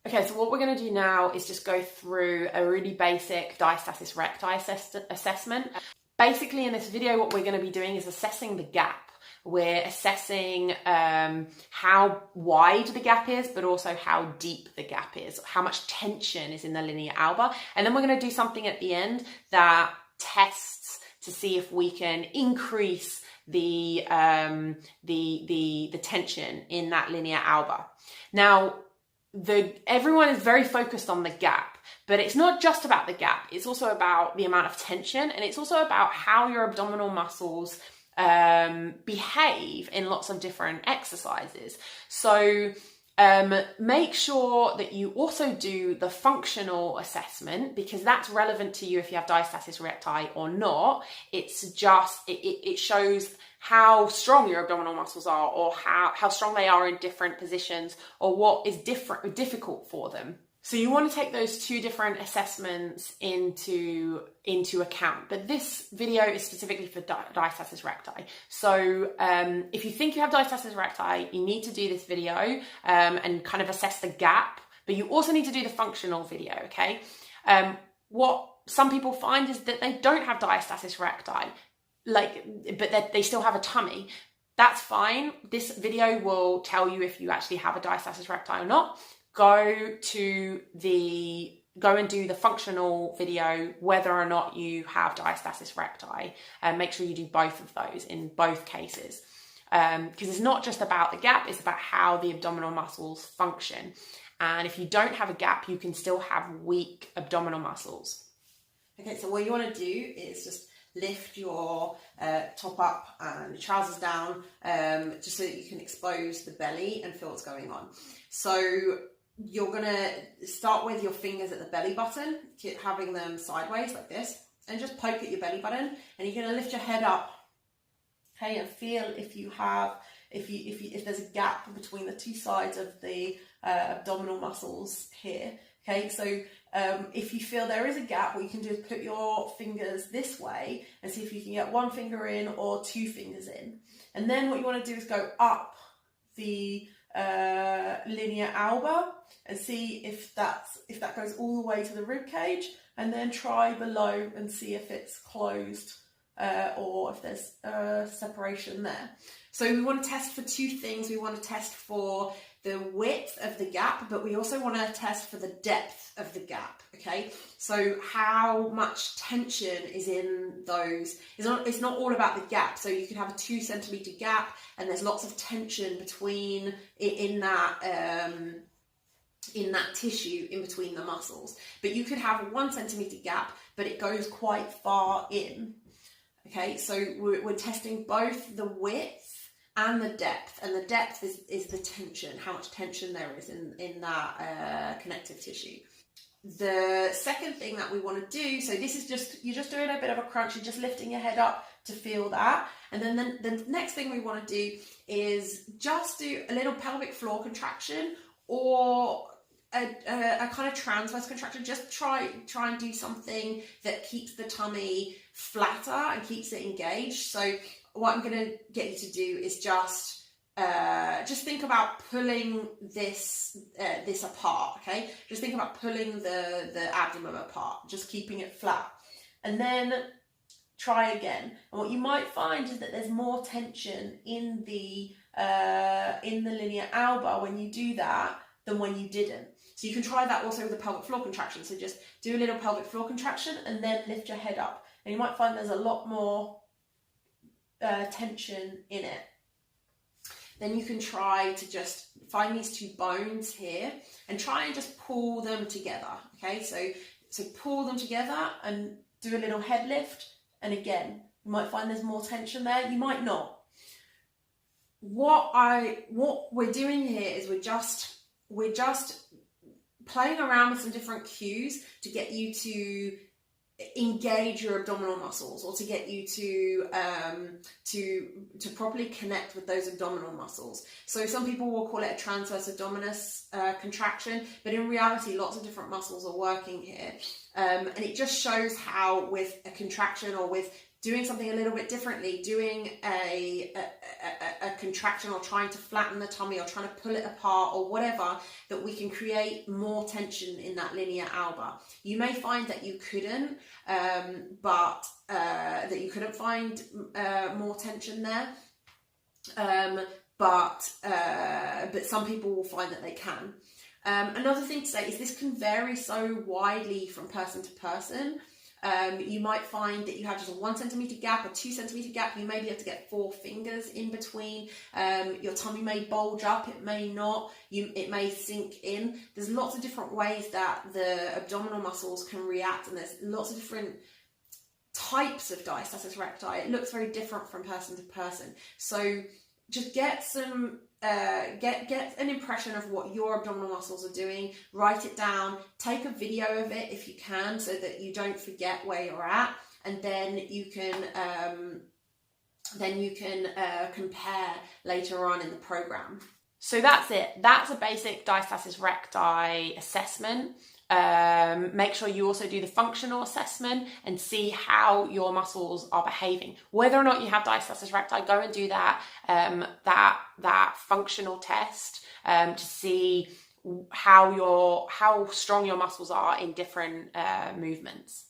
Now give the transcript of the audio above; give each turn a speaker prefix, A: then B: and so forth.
A: Okay, so what we're going to do now is just go through a really basic Diastasis Recti assessment. Basically, in this video, what we're going to be doing is assessing the gap. We're assessing how wide the gap is, but also how deep the gap is, how much tension is in the linea alba. And then we're going to do something at the end that tests to see if we can increase the tension in that linea alba. Now, everyone is very focused on the gap, but it's not just about the gap. It's also about the amount of tension, and it's also about how your abdominal muscles behave in lots of different exercises. So make sure that you also do the functional assessment, because that's relevant to you if you have diastasis recti or not. It's just, it shows how strong your abdominal muscles are, or how strong they are in different positions, or what is difficult for them. So you want to take those two different assessments into account. But this video is specifically for diastasis recti. So if you think you have diastasis recti, you need to do this video and kind of assess the gap, but you also need to do the functional video, okay? What some people find is that they don't have diastasis recti, but they still have a tummy. That's fine. This video will tell you if you actually have a diastasis recti or not. Go and do the functional video whether or not you have diastasis recti, and make sure you do both of those in both cases, because it's not just about the gap, it's about how the abdominal muscles function. And if you don't have a gap, you can still have weak abdominal muscles. Okay, so what you want to do is just lift your top up and your trousers down, just so that you can expose the belly and feel what's going on. So you're going to start with your fingers at the belly button, having them sideways like this, and just poke at your belly button, and you're going to lift your head up, okay, and feel if there's a gap between the two sides of the abdominal muscles here. Okay, so if you feel there is a gap, what you can do is put your fingers this way and see if you can get one finger in or two fingers in. And then what you want to do is go up the linea alba and see if that goes all the way to the rib cage, and then try below and see if it's closed or if there's separation there. So we want to test for two things. We want to test for the width of the gap, but we also want to test for the depth of the gap, okay? So how much tension is in those. It's not all about the gap. So you could have a 2 centimeter gap and there's lots of tension between in that tissue in between the muscles. But you could have a 1 centimeter gap, but it goes quite far in, okay? So we're testing both the width and the depth, and the depth is the tension, how much tension there is in that connective tissue. The second thing that we want to do, so this is you're just doing a bit of a crunch, you're just lifting your head up to feel that, and then the next thing we want to do is just do a little pelvic floor contraction, or a kind of transverse contraction. Just try and do something that keeps the tummy flatter and keeps it engaged. So what I'm going to get you to do is just think about pulling this apart, okay? Just think about pulling the abdomen apart, just keeping it flat, and then try again. And what you might find is that there's more tension in the linea alba when you do that than when you didn't. So you can try that also with a pelvic floor contraction. So just do a little pelvic floor contraction and then lift your head up, and you might find there's a lot more tension in it. Then you can try to just find these two bones here and try and just pull them together, okay? So pull them together and do a little head lift, and again, you might find there's more tension there, you might not. What we're doing here is we're just playing around with some different cues to get you to engage your abdominal muscles, or to get you to properly connect with those abdominal muscles. So some people will call it a transverse abdominus contraction, but in reality lots of different muscles are working here, and it just shows how with a contraction, or with doing something a little bit differently, doing a contraction or trying to flatten the tummy or trying to pull it apart or whatever, that we can create more tension in that linea alba. You may find that you couldn't, but that you couldn't find more tension there. But some people will find that they can. Another thing to say is this can vary so widely from person to person. You might find that you have just a 1 centimetre gap, a 2 centimetre gap. You may be able to get 4 fingers in between. Your tummy may bulge up, it may not. It may sink in. There's lots of different ways that the abdominal muscles can react, and there's lots of different types of diastasis recti. It looks very different from person to person. So just get some get an impression of what your abdominal muscles are doing, write it down, take a video of it if you can, so that you don't forget where you're at, and then you can compare later on in the program. So that's it. That's a basic diastasis recti assessment. Make sure you also do the functional assessment and see how your muscls are behaving. Whether or not you have diastasis recti, go and do that that functional test to see how strong your muscles are in different movements.